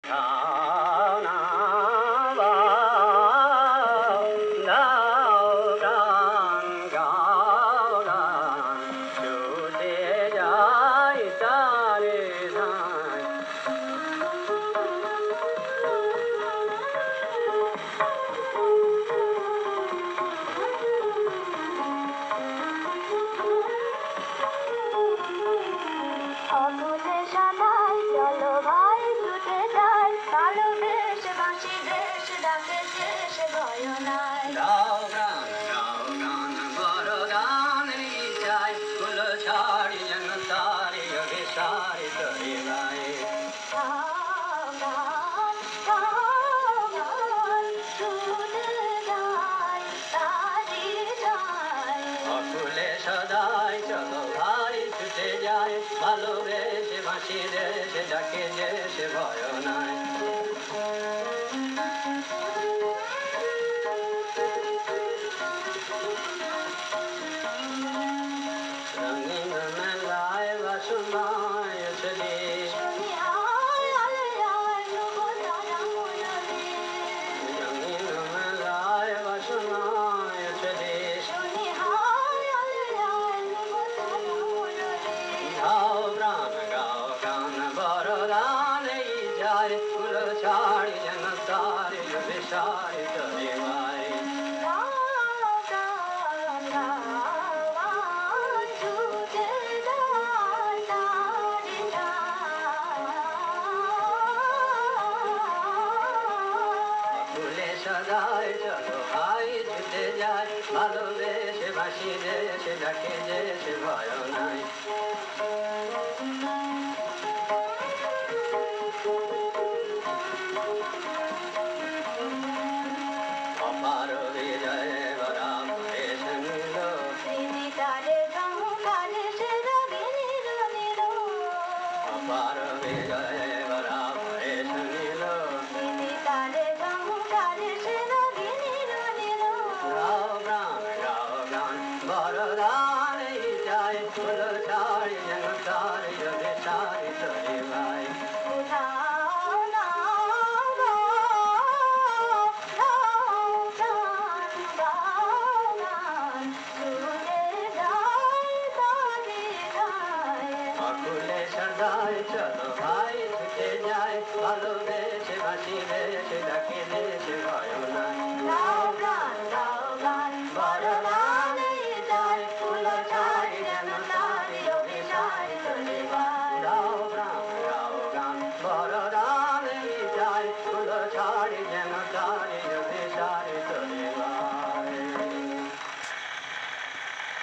দাও না বাও, দাও গান গাও গান, ছুটে যাই তারে ধান। অকুলে সাদাই চলো ভাই ছুটে যাই, কালো দেশ বাঁশি দেশ ডাকে শেষ ভয় নাই। গাও গান বড় গান চাই, ফুল ছাড়ি যেন তারি অভিসারি তরি গায়ে। অকুলে সদাই চলো ভাই ছুটে যায়, ভালোবেসে বাঁশি দেশে ডাকে দেশ ভয় নাই। রঙিন মেলায় বাসনায় চলি, রঙিন মেলায় বাসনায় চলি। গাও গান বড় গান যায়, ফুল ছাড়ি যেন তারি অভিসারি তরি গায়ে। ফুলে সদাই চলো ভাই ছুটে যায়, ভালোবেসে বাঁশি দেশে ডাকে দেশে ভয় নাই। অপার বিজয় বরা মহেশ নীল, অপার বিজয় বরা মহেশ নীল। গাও গান বড় গান যায়, ফুল ছাড়ি যেন তারি অভিসারি তরি গায়ে। অকুলে সদাই চলো ভাই ছুটে যায়, ভালোবেসে বাঁশি দেশে ডাকে দেশে ভয় নাই। বড় গান যায়, ফুল ছাড়ি যেন তারি অভিসারি তরি গায়ে। গাও গান বড় গান যায়, ফুল ছাড়ি যেন